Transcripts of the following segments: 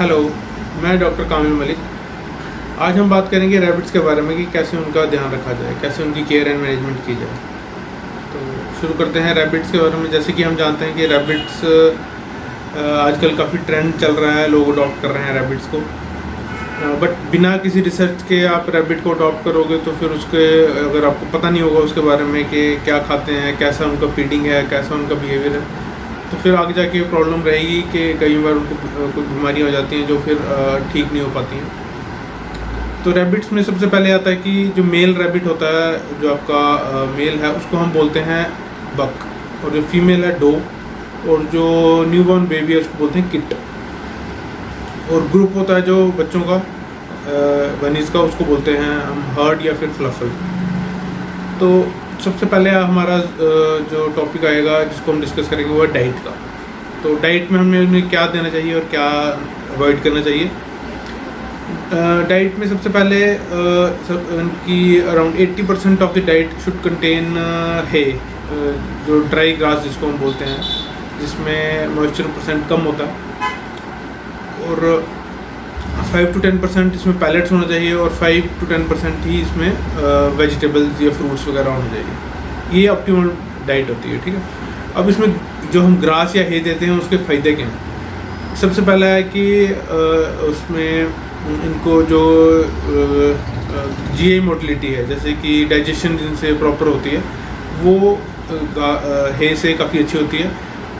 Hello, मैं doctor कामिल मलिक। आज हम बात करेंगे रैबिट्स के बारे में कि कैसे उनका ध्यान रखा जाए, कैसे उनकी केयर एंड मैनेजमेंट की जाए। तो शुरू करते हैं रैबिट्स के बारे में। जैसे कि हम जानते हैं कि रैबिट्स आजकल काफ़ी ट्रेंड चल रहा है, लोग अडॉप्ट कर रहे हैं रैबिट्स को। बट बिना किसी रिसर्च के आप रैबिट को अडॉप्ट करोगे तो फिर उसके अगर आपको पता नहीं होगा उसके बारे में कि क्या खाते हैं, कैसा उनका फीडिंग है, कैसा उनका बिहेवियर है, तो फिर आगे जाके प्रॉब्लम रहेगी कि कई बार उनको कुछ बीमारियाँ हो जाती हैं जो फिर ठीक नहीं हो पाती हैं। तो रैबिट्स में सबसे पहले आता है कि जो मेल रैबिट होता है, जो आपका मेल है, उसको हम बोलते हैं बक, और जो फीमेल है डो, और जो न्यूबॉर्न बेबी है उसको बोलते हैं किट। और ग्रुप होता है जो बच्चों का बनीज का, उसको बोलते हैं हम हर्ड या फिर फ्लफल। तो सबसे पहले हमारा जो टॉपिक आएगा जिसको हम डिस्कस करेंगे वो है डाइट का। तो डाइट में हमें उन्हें क्या देना चाहिए और क्या अवॉइड करना चाहिए। डाइट में सबसे पहले उनकी around 80% of the diet should contain है, जो ड्राई ग्रास जिसको हम बोलते हैं, जिसमें मॉइस्चर परसेंट कम होता है। और 5 to 10% इसमें पैलेट्स होना चाहिए, और 5 to 10% ही इसमें वेजिटेबल्स या फ्रूट्स वगैरह होने चाहिए। ये ऑप्टिमल डाइट होती है, ठीक है। अब इसमें जो हम ग्रास या हे देते हैं उसके फ़ायदे क्या हैं। सबसे पहला है कि उसमें इनको जो जीआई मोटिलिटी है, जैसे कि डाइजेशन जिनसे प्रॉपर होती है, वो हे से काफ़ी अच्छी होती है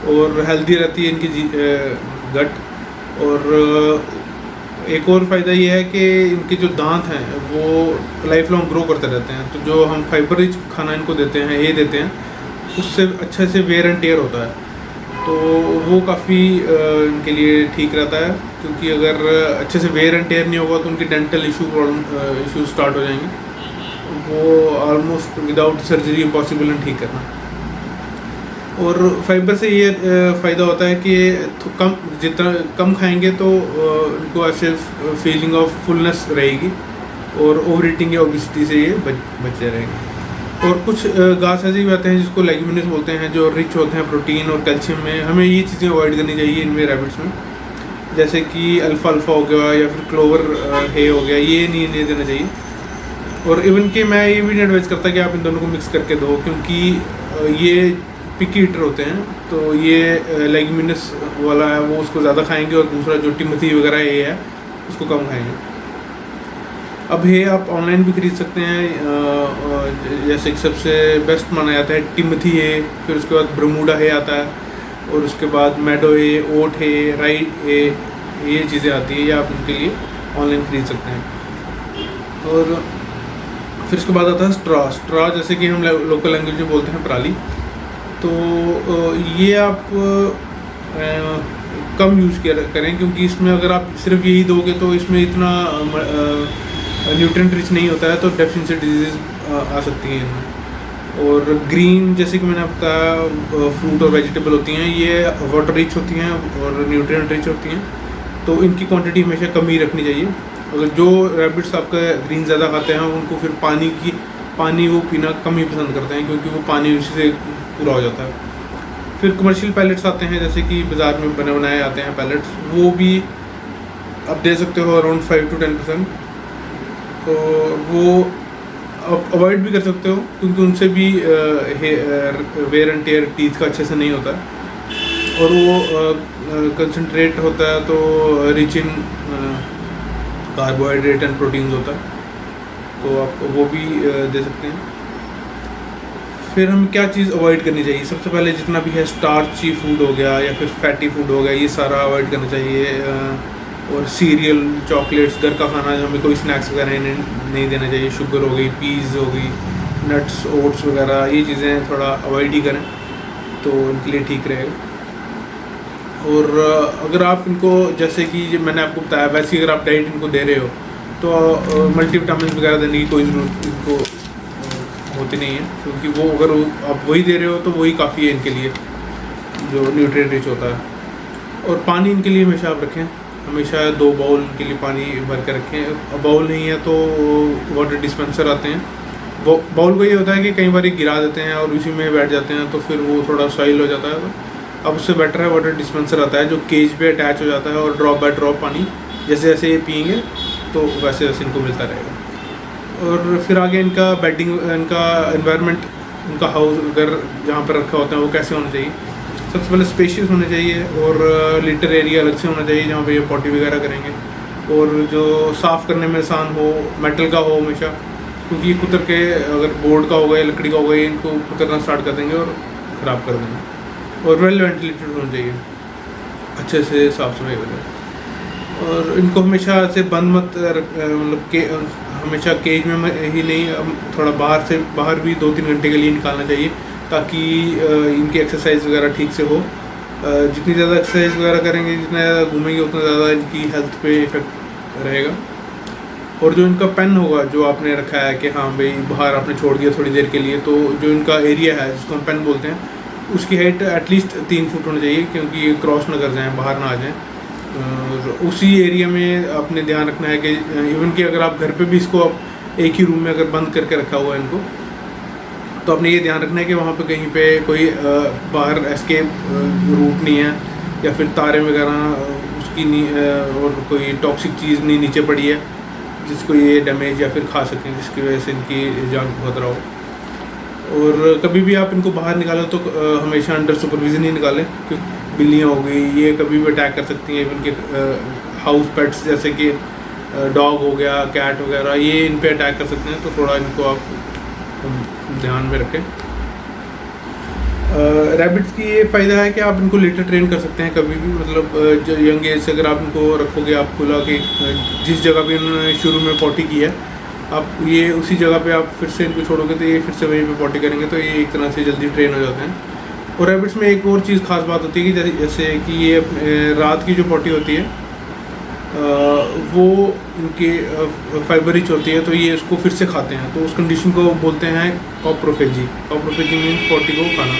और हेल्दी रहती है इनकी गट। और एक और फ़ायदा ये है कि इनके जो दांत हैं वो लाइफ लॉन्ग ग्रो करते रहते हैं। तो जो हम फाइबर रिच खाना इनको देते हैं, ये देते हैं, उससे अच्छे से वेयर एंड टेयर होता है, तो वो काफ़ी इनके लिए ठीक रहता है। क्योंकि अगर अच्छे से वेयर एंड टेयर नहीं होगा तो उनकी डेंटल इशू स्टार्ट हो जाएंगे, वो ऑलमोस्ट विदाउट सर्जरी इम्पॉसिबल है ठीक करना। और फाइबर से ये फ़ायदा होता है कि जितना कम खाएंगे तो उनको ऐसे फीलिंग ऑफ फुलनेस रहेगी, और ओवर ईटिंग या ओबिसिटी से ये बचे रहेंगे। और कुछ घास ऐसे भी आते हैं जिसको लेग्यूमिनस बोलते हैं, जो रिच होते हैं प्रोटीन और कैल्शियम में। हमें ये चीज़ें अवॉइड करनी चाहिए इनमें रैबिट्स में, जैसे कि अल्फ़ा हो गया या फिर क्लोवर हे हो गया, ये नहीं देना चाहिए। और इवन कि मैं ये भी नहीं एडवाइस करता कि आप इन दोनों को मिक्स करके दो, क्योंकि ये पिकी ईटर होते हैं। तो ये लेग्यूमिनस वाला है वो उसको ज़्यादा खाएंगे, और दूसरा जो टिमथी वगैरह ये है उसको कम खाएंगे। अब ये आप ऑनलाइन भी खरीद सकते हैं, जैसे कि सबसे बेस्ट माना जाता है टिमथी है, फिर उसके बाद ब्रमूडा है आता है, और उसके बाद मैडो है, ओट है, राइट है, ये चीज़ें आती है, ये आप उनके लिए ऑनलाइन खरीद सकते हैं। और फिर उसके बाद आता है स्ट्रॉ, जैसे कि हम लोकल लैंग्वेज में बोलते हैं पराली। तो ये आप कम यूज़ करें, क्योंकि इसमें अगर आप सिर्फ यही दोगे तो इसमें इतना न्यूट्रिएंट रिच नहीं होता है, तो डेफिशिएंसी डिजीज़ आ सकती हैं इनमें। और ग्रीन, जैसे कि मैंने बताया, फ्रूट और वेजिटेबल होती हैं, ये वाटर रिच होती हैं और न्यूट्रिएंट रिच होती हैं, तो इनकी क्वांटिटी हमेशा कम ही रखनी चाहिए। अगर जो रैबिट्स आपका ग्रीन ज़्यादा खाते हैं उनको फिर पानी वो पीना कम ही पसंद करते हैं, क्योंकि वो पानी उसी से पूरा हो जाता है। फिर कमर्शियल पैलेट्स आते हैं, जैसे कि बाज़ार में बने बनाए आते हैं पैलेट्स, वो भी आप दे सकते हो अराउंड 5 to 10%। तो वो आप अवॉइड भी कर सकते हो, क्योंकि उनसे भी वेयर एंड टेयर टीथ का अच्छे से नहीं होता है, और वो कंसनट्रेट होता है, तो rich in carbohydrate and proteins होता है, तो आप वो भी दे सकते हैं। फिर हम क्या चीज़ अवॉइड करनी चाहिए। सबसे पहले जितना भी है स्टार्ची फूड हो गया या फिर फैटी फूड हो गया, ये सारा अवॉइड करना चाहिए। और सीरियल, चॉकलेट्स, घर का खाना, हमें कोई स्नैक्स वगैरह नहीं देना चाहिए। शुगर हो गई, पीज़ हो गई, नट्स, ओट्स वगैरह, ये चीज़ें थोड़ा अवॉइड ही करें तो इनके लिए ठीक रहेगा। और अगर आप इनको, जैसे कि मैंने आपको बताया, वैसे ही अगर आप डाइट इनको दे रहे हो तो मल्टीविटामिन वगैरह देने की कोई ज़रूरत इनको होती नहीं है, क्योंकि वो अगर आप वही दे रहे हो तो वही काफ़ी है इनके लिए, जो न्यूट्रिएंट रिच होता है। और पानी इनके लिए हमेशा आप रखें, हमेशा 2 बाउल के लिए पानी भर के रखें। बाउल नहीं है तो वाटर डिस्पेंसर आते हैं। बाउल का ये होता है कि कई बार गिरा देते हैं और उसी में बैठ जाते हैं, तो फिर वो थोड़ा सॉइल हो जाता है, अब उससे बेटर है वाटर डिस्पेंसर आता है जो केज पे अटैच हो जाता है और ड्रॉप बाय ड्रॉप पानी जैसे जैसे ये पियेंगे तो वैसे वैसे इनको मिलता रहेगा। और फिर आगे इनका बेडिंग, इनका एनवायरनमेंट, उनका हाउस अगर जहाँ पर रखा होता है वो कैसे होना चाहिए। सबसे पहले स्पेशियस होने चाहिए और लिटर एरिया अलग से होना चाहिए जहाँ पे ये पॉटी वगैरह करेंगे, और जो साफ़ करने में आसान हो, मेटल का हो हमेशा, क्योंकि ये कुतर के अगर बोर्ड का होगा या लकड़ी का होगा ये इनको कुतरना स्टार्ट कर देंगे और ख़राब कर देंगे। और वेल वेंटिलेटेड होना चाहिए, अच्छे से साफ़ सफाई हो जाए। और इनको हमेशा से बंद मत मतलब के हमेशा केज में ही नहीं, थोड़ा बाहर भी 2-3 घंटे के लिए निकालना चाहिए ताकि इनकी एक्सरसाइज वगैरह ठीक से हो। जितनी ज़्यादा एक्सरसाइज वगैरह करेंगे, जितना ज़्यादा घूमेंगे, उतना ज़्यादा इनकी हेल्थ पे इफेक्ट रहेगा। और जो इनका पेन होगा जो आपने रखा है कि हाँ भाई बाहर आपने छोड़ दिया थोड़ी देर के लिए, तो जो इनका एरिया है जिसको हम पेन बोलते हैं उसकी हाइट एटलीस्ट 3 फुट होनी चाहिए, क्योंकि ये क्रॉस ना कर जाएँ, बाहर ना आ जाएँ। और उसी एरिया में आपने ध्यान रखना है कि इवन कि अगर आप घर पे भी इसको आप एक ही रूम में अगर बंद करके रखा हुआ है इनको, तो आपने ये ध्यान रखना है कि वहाँ पे कहीं पे कोई बाहर एस्केप रूट नहीं है या फिर तारे वगैरह उसकी और कोई टॉक्सिक चीज़ नहीं नीचे पड़ी है जिसको ये डैमेज या फिर खा सकें, जिसकी वजह से इनकी जान को खतरा हो। और कभी भी आप इनको बाहर निकालें तो हमेशा अंडर सुपरविज़न ही निकालें, क्योंकि बिल्लियाँ हो गई ये कभी भी अटैक कर सकती हैं। इवन के हाउस पेट्स जैसे कि डॉग हो गया, कैट वगैरह, ये इन पे अटैक कर सकते हैं, तो थोड़ा इनको आप ध्यान में रखें। रैबिट्स की ये फ़ायदा है कि आप इनको लेटर ट्रेन कर सकते हैं कभी भी, मतलब जो यंग एज से अगर आप इनको रखोगे, आप खुला कि जिस जगह पे इन्होंने शुरू में पॉटी की है आप ये उसी जगह पे आप फिर से इनको छोड़ोगे तो ये फिर से वहीं पे पॉटी करेंगे, तो ये एक तरह से जल्दी ट्रेन हो जाते हैं। और रैबिट्स में एक और चीज़ खास बात होती है कि जैसे कि ये रात की जो पॉटी होती है वो इनके फाइबर रिच होती है, तो ये इसको फिर से खाते हैं, तो उस कंडीशन को बोलते हैं कॉप्रोफेजी। कॉप्रोफेजी मीन्स पॉटी को खाना।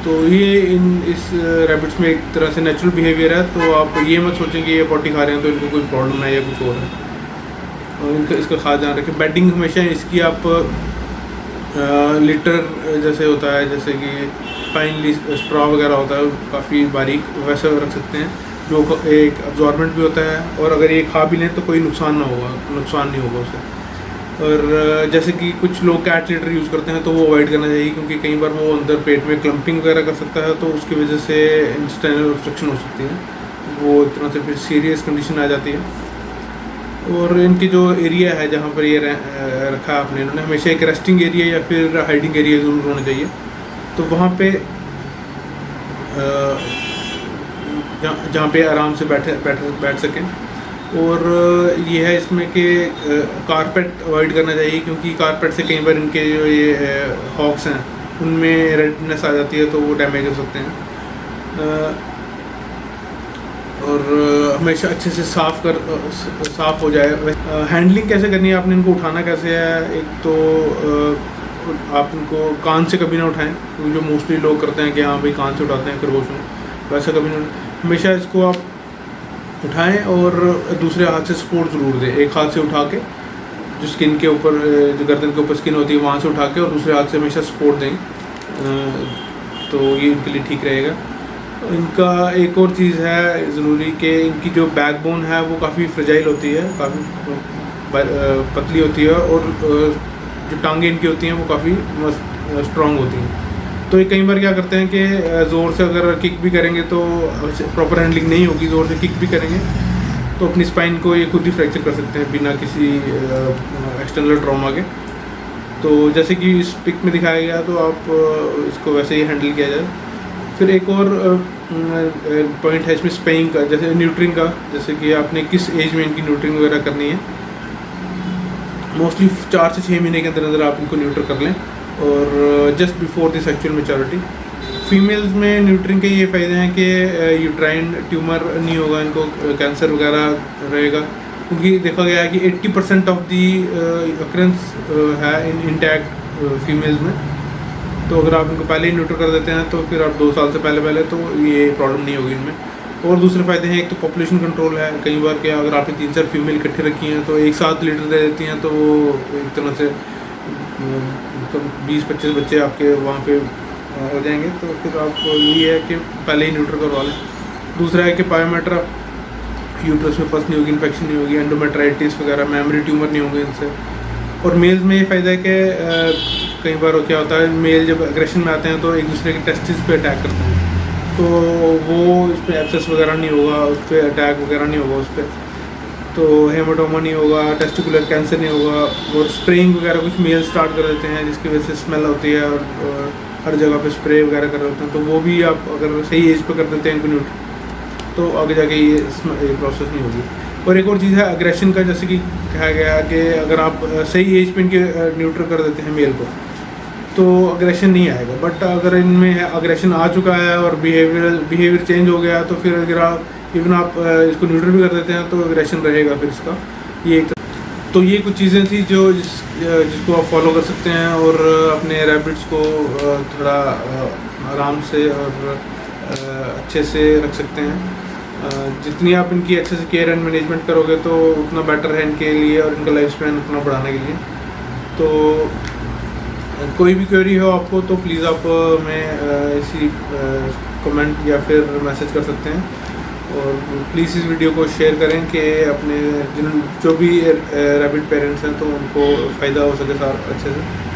तो ये इस रैबिट्स में एक तरह से नेचुरल बिहेवियर है, तो आप ये मत सोचें कि ये पॉटी खा रहे हैं तो इनको कोई प्रॉब्लम है या कुछ और है। और इनका इसका खास ध्यान रखें। बेडिंग हमेशा इसकी आप लिटर जैसे होता है, जैसे कि फाइनली स्ट्रॉ वगैरह होता है काफ़ी बारीक, वैसे रख सकते हैं जो एक अब्जॉर्बेंट भी होता है, और अगर ये खा भी लें तो कोई नुकसान नहीं होगा उसे। और जैसे कि कुछ लोग कैट लिटर यूज़ करते हैं तो वो अवॉइड करना चाहिए, क्योंकि कई बार वो अंदर पेट में क्लम्पिंग वगैरह कर सकता है, तो उसकी वजह से इंटेस्टाइनल ऑब्स्ट्रक्शन हो सकती है, वो एक तरह से फिर सीरियस कंडीशन आ जाती है। और इनकी जो एरिया है जहाँ पर ये रखा है आपने, इन्होंने हमेशा एक रेस्टिंग एरिया या फिर हाइडिंग एरिया ज़रूर होना चाहिए, तो वहाँ पे जहाँ पे आराम से बैठ सकें। और ये है इसमें कि कारपेट अवॉइड करना चाहिए, क्योंकि कारपेट से कई बार इनके जो ये हॉक्स हैं उनमें रेडनेस आ जाती है, तो वो डैमेज हो सकते हैं। और हमेशा अच्छे से साफ़ हो जाए। हैंडलिंग कैसे करनी है, आपने इनको उठाना कैसे है। एक तो आप इनको कान से कभी ना उठाएं, क्योंकि जो मोस्टली लोग करते हैं कि हाँ भाई कान से उठाते हैं खरगोश में, वैसा कभी ना। हमेशा इसको आप उठाएं और दूसरे हाथ से सपोर्ट ज़रूर दें। एक हाथ से उठा के जो स्किन के ऊपर, जो गर्दन के ऊपर स्किन होती है वहाँ से उठा के, और दूसरे हाथ से हमेशा सपोर्ट दें, तो ये इनके लिए ठीक रहेगा। इनका एक और चीज़ है ज़रूरी कि इनकी जो बैकबोन है वो काफ़ी फ्रेजाइल होती है, काफ़ी पतली होती है, और जो टांगें इनकी होती हैं वो काफ़ी स्ट्रॉन्ग होती हैं। तो ये कई बार क्या करते हैं कि ज़ोर से अगर किक भी करेंगे तो प्रॉपर हैंडलिंग नहीं होगी, ज़ोर से किक भी करेंगे तो अपनी स्पाइन को ये खुद ही फ्रैक्चर कर सकते हैं बिना किसी एक्सटर्नल ट्रॉमा के। तो जैसे कि इस पिक में दिखाया गया, तो आप इसको वैसे ही हैंडल किया जाए। फिर एक और पॉइंट है इसमें स्पेइंग का, जैसे न्यूट्रिंग का, जैसे कि आपने किस एज में इनकी न्यूट्रिंग वगैरह करनी है। मोस्टली 4 से 6 महीने के अंदर अंदर आप इनको न्यूट्र कर लें, और just before the sexual maturity. Females में न्यूट्रिंग के ये फ़ायदे हैं कि यूट्राइन ट्यूमर नहीं होगा, इनको कैंसर वगैरह रहेगा, क्योंकि देखा गया है कि 80% ऑफ दी अकरेंस है इन इंटैक्ट फीमेल्स में। तो अगर आप इनको पहले ही न्यूट्र कर देते हैं तो फिर आप 2 साल से पहले तो ये प्रॉब्लम नहीं होगी इनमें। और दूसरे फ़ायदे हैं, एक तो पॉपुलेशन कंट्रोल है। कई बार क्या, अगर आपने 3-4 फीमेल इकट्ठी रखी हैं तो एक साथ लीटर दे देती हैं, तो वो एक तरह से 20-25 बच्चे आपके वहाँ पे हो जाएंगे, तो फिर आपको ये है कि पहले ही न्यूट्रल करवा लें। दूसरा है कि पायोमेट्रा, यूट्रस में पस नहीं होगी, इन्फेक्शन नहीं होगी, एंडोमेट्राइटिस वगैरह, मेमोरी ट्यूमर नहीं होंगे इनसे। और मेल्स में ये फ़ायदा है कि कई बार क्या होता है, मेल जब एग्रेशन में आते हैं तो एक दूसरे के टेस्टिस पे अटैक करते हैं, तो वो इस पर एब्सेस वगैरह नहीं होगा, उस पर अटैक वगैरह नहीं होगा उस पर, तो हेमाटोमा नहीं होगा, टेस्टिकुलर कैंसर नहीं होगा। और स्प्रेइंग वगैरह कुछ मेल स्टार्ट कर देते हैं जिसकी वजह से स्मेल होती है, और हर जगह पे स्प्रे वगैरह कर रहे होते हैं, तो वो भी आप अगर सही एज पे कर देते हैं इनको तो आगे जाके ये प्रोसेस नहीं होगी। और एक और चीज़ है अग्रेशन का, जैसे कि कहा गया कि अगर आप सही एज पे इनके न्यूट्रल कर देते हैं मेल को तो अग्रेशन नहीं आएगा, बट अगर इनमें अग्रेशन आ चुका है और बिहेवियर चेंज हो गया तो फिर अगर आप इवन आप इसको न्यूट्रल भी कर देते हैं तो अग्रेशन रहेगा फिर इसका। ये एक तो ये कुछ चीज़ें थी जो जिसको आप फॉलो कर सकते हैं और अपने रैबिट्स को थोड़ा आराम से और अच्छे से रख सकते हैं। जितनी आप इनकी अच्छे से केयर एंड मैनेजमेंट करोगे तो उतना बेटर है इनके लिए और इनका लाइफ स्पैन उतना बढ़ाने के लिए। तो कोई भी क्वेरी हो आपको तो प्लीज़ आप में इसी कमेंट या फिर मैसेज कर सकते हैं। और प्लीज़ इस वीडियो को शेयर करें कि अपने जो भी रैबिट पेरेंट्स हैं तो उनको फ़ायदा हो सके सारा अच्छे से।